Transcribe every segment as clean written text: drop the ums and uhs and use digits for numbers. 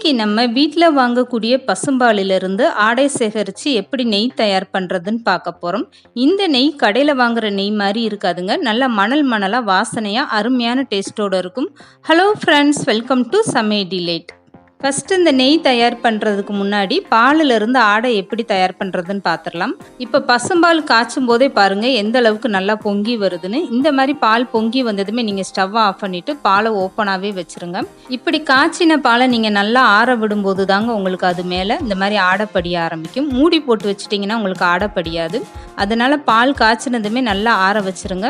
இன்னைக்கு நம்ம வீட்டில் வாங்கக்கூடிய பசும்பாலிலிருந்து ஆடை சேகரித்து எப்படி நெய் தயார் பண்ணுறதுன்னு பார்க்க போகிறோம். இந்த நெய் கடையில் வாங்குற நெய் மாதிரி இருக்காதுங்க. நல்ல மணல் மணலாக வாசனையாக அருமையான டேஸ்ட்டோடு இருக்கும். ஹலோ ஃப்ரெண்ட்ஸ், வெல்கம் டு சமையல் டிலைட். ஃபஸ்ட்டு இந்த நெய் தயார் பண்ணுறதுக்கு முன்னாடி பாலிலிருந்து ஆடை எப்படி தயார் பண்ணுறதுன்னு பார்த்துடலாம். இப்போ பசும்பால் காய்ச்சும் போதே பாருங்கள் எந்த அளவுக்கு நல்லா பொங்கி வருதுன்னு. இந்த மாதிரி பால் பொங்கி வந்ததுமே நீங்கள் ஸ்டவ்வை ஆஃப் பண்ணிவிட்டு பாலை ஓப்பனாகவே வச்சுருங்க. இப்படி காய்ச்சின பாலை நீங்கள் நல்லா ஆற விடும்போது தாங்க உங்களுக்கு அது மேலே இந்த மாதிரி ஆடை படிய ஆரம்பிக்கும். மூடி போட்டு வச்சிட்டிங்கன்னா உங்களுக்கு ஆடை படியாது. அதனால் பால் காய்ச்சினதுமே நல்லா ஆற வச்சுருங்க.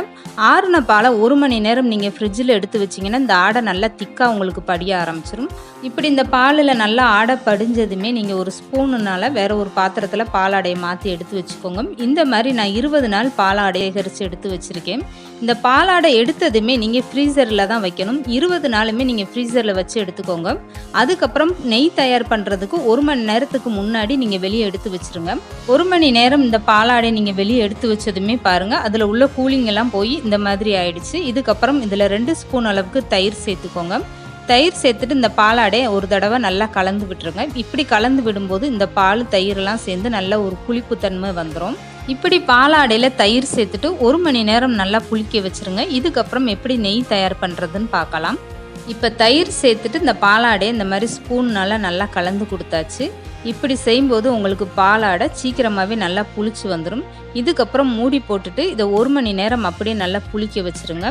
ஆறின பாலை 1 மணி நேரம் நீங்கள் ஃப்ரிட்ஜில் எடுத்து வச்சிங்கன்னா இந்த ஆடை நல்லா திக்காக உங்களுக்கு படிய ஆரம்பிச்சிடும். இப்படி இந்த பாலில் நல்லா ஆடை படிஞ்சதுமே நீங்கள் ஒரு ஸ்பூனுனால் வேறு ஒரு பாத்திரத்தில் பாலாடையை மாற்றி எடுத்து வச்சுக்கோங்க. இந்த மாதிரி நான் 20 நாள் பாலாடை சேகரித்து எடுத்து வச்சுருக்கேன். இந்த பாலாடை எடுத்ததுமே நீங்கள் ஃப்ரீசரில் தான் வைக்கணும். 20 நாளுமே நீங்கள் ஃப்ரீசரில் வச்சு எடுத்துக்கோங்க. அதுக்கப்புறம் நெய் தயார் பண்ணுறதுக்கு 1 மணி நேரத்துக்கு முன்னாடி நீங்கள் வெளியே எடுத்து வச்சுருங்க. 1 மணி நேரம் இந்த பாலாடை நீங்கள் வெளியே எடுத்து வச்சதுமே பாருங்கள் அதில் உள்ள கூலிங் எல்லாம் போய் இந்த மாதிரி ஆயிடுச்சு. இதுக்கப்புறம் இதில் 2 ஸ்பூன் அளவுக்கு தயிர் சேர்த்துக்கோங்க. தயிர் சேர்த்துட்டு இந்த பாலாடை ஒரு தடவை நல்லா கலந்து விட்டுருங்க. இப்படி கலந்து விடும்போது இந்த பால் தயிரெல்லாம் சேர்ந்து நல்ல ஒரு புளிப்புத்தன்மை வந்துடும். இப்படி பாலாடையில் தயிர் சேர்த்துட்டு 1 மணி நேரம் நல்லா புளிக்க வச்சுருங்க. இதுக்கப்புறம் எப்படி நெய் தயார் பண்ணுறதுன்னு பார்க்கலாம். இப்போ தயிர் சேர்த்துட்டு இந்த பாலாடையை இந்த மாதிரி ஸ்பூன்னால் நல்லா கலந்து கொடுத்தாச்சு. இப்படி செய்யும்போது உங்களுக்கு பாலாடை சீக்கிரமாகவே நல்லா புளிச்சு வந்துடும். இதுக்கப்புறம் மூடி போட்டுட்டு இதை 1 மணி நேரம் அப்படியே நல்லா புளிக்க வச்சுருங்க.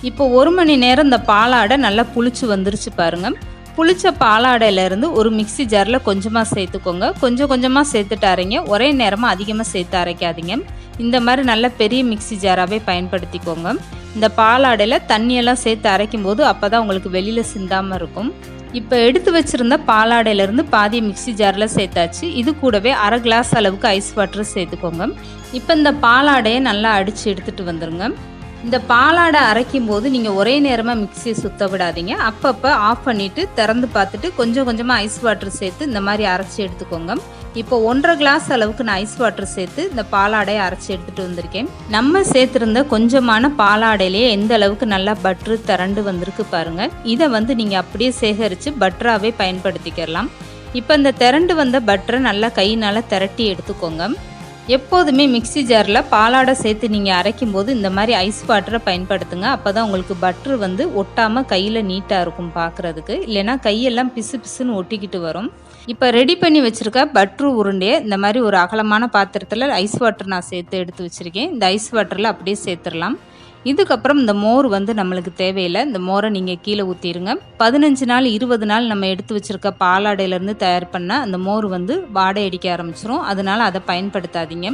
இப்போ 1 மணி நேரம் இந்த பாலாடை நல்லா புளிச்சு வந்துருச்சு பாருங்கள். புளிச்ச பாலாடையிலேருந்து ஒரு மிக்சி ஜாரில் கொஞ்சமாக சேர்த்துக்கோங்க. கொஞ்சம் கொஞ்சமாக சேர்த்துட்டு அரைங்க. ஒரே நேரமாக அதிகமாக சேர்த்து அரைக்காதீங்க. இந்த மாதிரி நல்ல பெரிய மிக்சி ஜாராகவே பயன்படுத்திக்கோங்க. இந்த பாலாடையில் தண்ணியெல்லாம் சேர்த்து அரைக்கும் போது அப்போ தான் உங்களுக்கு வெளியில் சிந்தாமல் இருக்கும். இப்போ எடுத்து வச்சுருந்த பாலாடையிலேருந்து பாதி மிக்சி ஜாரில் சேர்த்தாச்சு. இது கூடவே 1/2 கிளாஸ் அளவுக்கு ஐஸ் வாட்டர் சேர்த்துக்கோங்க. இப்போ இந்த பாலாடையை நல்லா அடித்து எடுத்துகிட்டு வந்துடுங்க. இந்த பாலாடை அரைக்கும் போது நீங்கள் ஒரே நேரமாக மிக்சியை சுத்த விடாதீங்க. அப்பப்போ ஆஃப் பண்ணிவிட்டு திறந்து பார்த்துட்டு கொஞ்சம் கொஞ்சமாக ஐஸ் வாட்டர் சேர்த்து இந்த மாதிரி அரைச்சி எடுத்துக்கோங்க. இப்போ 1/2 கிளாஸ் அளவுக்கு நான் ஐஸ் வாட்டர் சேர்த்து இந்த பாலாடையை அரைச்சி எடுத்துகிட்டு வந்திருக்கேன். நம்ம சேர்த்துருந்த கொஞ்சமான பாலாடையிலேயே எந்த அளவுக்கு நல்லா பட்ரு திரண்டு வந்திருக்கு பாருங்கள். இதை நீங்கள் அப்படியே சேகரித்து பட்டராகவே பயன்படுத்திக்கலாம். இப்போ இந்த திரண்டு வந்த பட்டரை நல்லா கையினால் திரட்டி எடுத்துக்கோங்க. எப்போதுமே மிக்சி ஜாரில் பாலாடை சேர்த்து நீங்கள் அரைக்கும் போது இந்த மாதிரி ஐஸ் வாட்டரை பயன்படுத்துங்க. அப்போ தான் உங்களுக்கு பட்ரு ஒட்டாமல் கையில் நீட்டாக இருக்கும் பார்க்குறதுக்கு. இல்லைன்னா கையெல்லாம் பிசு பிசுன்னு ஒட்டிக்கிட்டு வரும். இப்போ ரெடி பண்ணி வச்சுருக்க பட்ரு உருண்டையை இந்த மாதிரி ஒரு அகலமான பாத்திரத்தில் ஐஸ் வாட்டர் நான் சேர்த்து எடுத்து வச்சுருக்கேன். இந்த ஐஸ் வாட்டரில் அப்படியே சேர்த்துடலாம். இதுக்கப்புறம் இந்த மோர் நம்மளுக்கு தேவையில்லை. இந்த மோரை நீங்கள் கீழே ஊற்றிடுங்க. 15 நாள் 20 நாள் நம்ம எடுத்து வச்சுருக்க பாலாடையிலேருந்து தயார் பண்ண அந்த மோர் வாடை அடிக்க ஆரம்பிச்சிரும். அதனால் அதை பயன்படுத்தாதீங்க.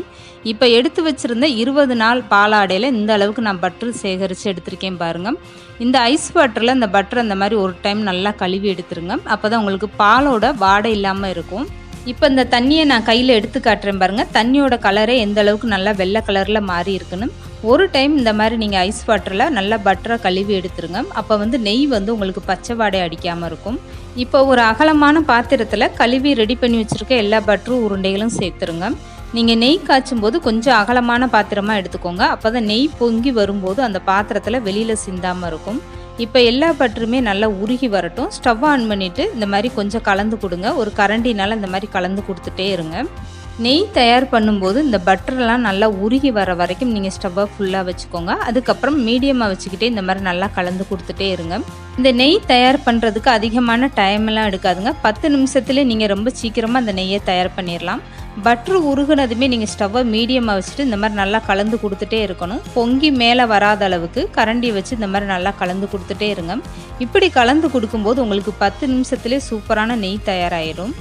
இப்போ எடுத்து வச்சுருந்த 20 நாள் பாலாடையில் இந்த அளவுக்கு நான் பட்டர் சேகரித்து எடுத்திருக்கேன் பாருங்கள். இந்த ஐஸ் வாட்டரில் இந்த பட்டர் அந்த மாதிரி ஒரு டைம் நல்லா கழுவி எடுத்துருங்க. அப்போ தான் உங்களுக்கு பாலோட வாடை இல்லாமல் இருக்கும். இப்போ இந்த தண்ணியை நான் கையில் எடுத்து காட்டுறேன் பாருங்கள். தண்ணியோட கலரே எந்த அளவுக்கு நல்லா வெள்ளை கலரில் மாறி இருக்குன்னு. ஒரு டைம் இந்த மாதிரி நீங்கள் ஐஸ் வாட்டரில் நல்லா பட்டரை கழுவி எடுத்துருங்க. அப்போ நெய் உங்களுக்கு பச்சை வாடை அடிக்காமல் இருக்கும். இப்போ ஒரு அகலமான பாத்திரத்தில் கழுவி ரெடி பண்ணி வச்சுருக்க எல்லா பட்டரும் உருண்டைகளும் சேர்த்துருங்க. நீங்கள் நெய் காய்ச்சும் போது கொஞ்சம் அகலமான பாத்திரமாக எடுத்துக்கோங்க. அப்போ தான் நெய் பொங்கி வரும்போது அந்த பாத்திரத்தில் வெளியில் சிந்தாமல் இருக்கும். இப்போ எல்லா பட்டருமே நல்லா உருகி வரட்டும். ஸ்டவ் ஆன் பண்ணிவிட்டு இந்த மாதிரி கொஞ்சம் கலந்து கொடுங்க. ஒரு கரண்டினால் இந்த மாதிரி கலந்து கொடுத்துட்டே இருங்க. நெய் தயார் பண்ணும்போது இந்த பட்டரெலாம் நல்லா உருகி வர வரைக்கும் நீங்கள் ஸ்டவ்வை ஃபுல்லாக வச்சுக்கோங்க. அதுக்கப்புறம் மீடியமாக வச்சுக்கிட்டே இந்த மாதிரி நல்லா கலந்து கொடுத்துட்டே இருங்க. இந்த நெய் தயார் பண்ணுறதுக்கு அதிகமான டைமெல்லாம் எடுக்காதுங்க. 10 நிமிஷத்துலேயே நீங்கள் ரொம்ப சீக்கிரமாக அந்த நெய்யை தயார் பண்ணிடலாம். பட்ரு உருகுனதுமே நீங்கள் ஸ்டவ்வை மீடியமாக வச்சுட்டு இந்த மாதிரி நல்லா கலந்து கொடுத்துட்டே இருக்கணும். பொங்கி மேலே வராத அளவுக்கு கரண்டி வச்சு இந்த மாதிரி நல்லா கலந்து கொடுத்துட்டே இருங்க. இப்படி கலந்து கொடுக்கும்போது உங்களுக்கு 10 நிமிஷத்துலேயே சூப்பரான நெய் தயாராகிடும்.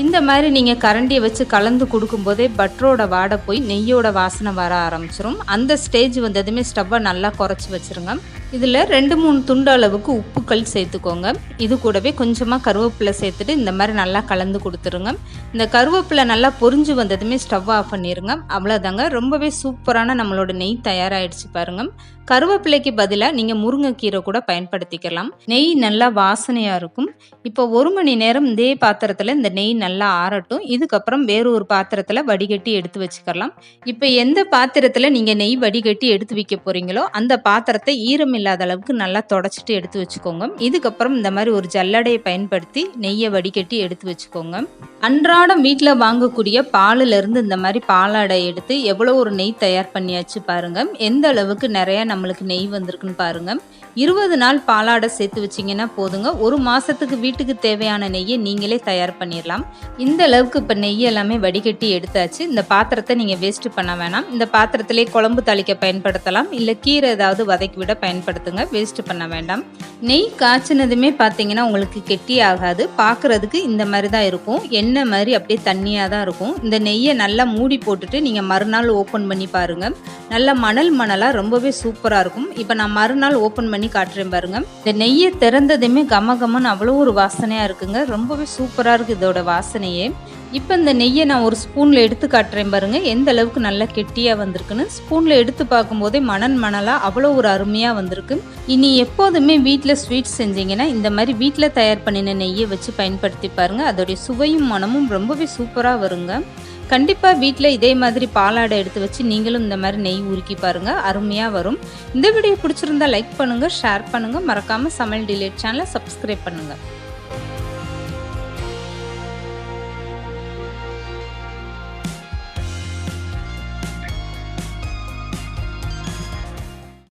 இந்த மாதிரி நீங்கள் கரண்டியை வச்சு கலந்து கொடுக்கும்போதே பட்டரோட வாடை போய் நெய்யோட வாசனை வர ஆரம்பிச்சிடும். அந்த ஸ்டேஜ் வந்ததுமே ஸ்டவ்வை நல்லா குறைச்சி வச்சுருங்க. இதில் 2-3 துண்டு அளவுக்கு உப்புக்கள் சேர்த்துக்கோங்க. இது கூடவே கொஞ்சமாக கருவேப்பிலை சேர்த்துட்டு இந்த மாதிரி நல்லா கலந்து கொடுத்துருங்க. இந்த கருவேப்பிலை நல்லா பொரிஞ்சு வந்ததுமே ஸ்டவ் ஆஃப் பண்ணிடுங்க. அவ்வளோதாங்க, ரொம்பவே சூப்பரான நம்மளோட நெய் தயாராகிடுச்சு பாருங்கள். கருவேப்பிலைக்கு பதிலாக நீங்கள் முருங்கைக்கீரை கூட பயன்படுத்திக்கலாம். நெய் நல்லா வாசனையாக இருக்கும். இப்போ 1 மணி நேரம் இதே பாத்திரத்தில் இந்த நெய் நல்லா ஆறட்டும். இதுக்கப்புறம் வேறு ஒரு பாத்திரத்தில் வடிகட்டி எடுத்து வச்சுக்கலாம். இப்போ எந்த பாத்திரத்தில் நீங்கள் நெய் வடிகட்டி எடுத்து வைக்க போகிறீங்களோ அந்த பாத்திரத்தை ஈரம் இல்லாத அளவுக்கு நல்லா தொடச்சிட்டு எடுத்து வச்சுக்கோங்க. இதுக்கப்புறம் இந்த மாதிரி ஒரு ஜல்லடையை பயன்படுத்தி நெய்யை வடிகட்டி எடுத்து வச்சுக்கோங்க. அன்றாடம் வீட்டில் வாங்கக்கூடிய பாலிலிருந்து இந்த மாதிரி பாலாடை எடுத்து எவ்வளோ ஒரு நெய் தயார் பண்ணியாச்சு பாருங்க. எந்த அளவுக்கு நிறைய நம்மளுக்கு நெய் வந்திருக்குன்னு பாருங்க. 20 நாள் பாலாடை சேர்த்து வச்சிங்கன்னா போதுங்க. ஒரு மாதத்துக்கு வீட்டுக்கு தேவையான நெய்யை நீங்களே தயார் பண்ணிடலாம். இந்த அளவுக்கு இப்போ நெய் எல்லாமே வடிகட்டி எடுத்தாச்சு. இந்த பாத்திரத்தை நீங்கள் வேஸ்ட்டு பண்ண வேணாம். இந்த பாத்திரத்திலே குழம்பு தாளிக்க பயன்படுத்தலாம், இல்லை கீரை ஏதாவது வதக்கி விட பயன்படுத்துங்க. வேஸ்ட்டு பண்ண வேண்டாம். நெய் காய்ச்சினதுமே பார்த்தீங்கன்னா உங்களுக்கு கெட்டி ஆகாது. பார்க்குறதுக்கு இந்த மாதிரி தான் இருக்கும். எண்ணெய் மாதிரி அப்படியே தண்ணியாக தான் இருக்கும். இந்த நெய்யை நல்லா மூடி போட்டுட்டு நீங்கள் மறுநாள் ஓப்பன் பண்ணி பாருங்கள். நல்லா மணலாக ரொம்பவே சூப்பராக இருக்கும். இப்போ நான் மறுநாள் ஓப்பன் பண்ணி காட்டுறேன் பாருங்க. இந்த நெய்யை திறந்ததுமே கமகமன்னு அவ்வளோ ஒரு வாசனையாக இருக்குங்க. ரொம்பவே சூப்பராக இருக்குது இதோட வாசனையே. இப்போ இந்த நெய்யை நான் ஒரு ஸ்பூனில் எடுத்து காட்டுறேன் பாருங்க, எந்த அளவுக்கு நல்லா கெட்டியாக வந்திருக்குன்னு. ஸ்பூனில் எடுத்து பார்க்கும்போதே மணலாக அவ்வளோ ஒரு அருமையாக வந்திருக்கு. இனி எப்போதுமே வீட்டில் ஸ்வீட்ஸ் செஞ்சீங்கன்னா இந்த மாதிரி வீட்டில் தயார் பண்ணின நெய்யை வச்சு பயன்படுத்தி பாருங்க. அதோடைய சுவையும் மனமும் ரொம்பவே சூப்பராக வருங்க. கண்டிப்பாக வீட்டில் இதே மாதிரி பாலாடை எடுத்து வச்சு நீங்களும் இந்த மாதிரி நெய் உருக்கி பாருங்கள், அருமையாக வரும். இந்த வீடியோ பிடிச்சிருந்தா லைக் பண்ணுங்கள், ஷேர் பண்ணுங்கள். மறக்காமல் சமையல் டிலேட் சேனலை சப்ஸ்கிரைப் பண்ணுங்கள்.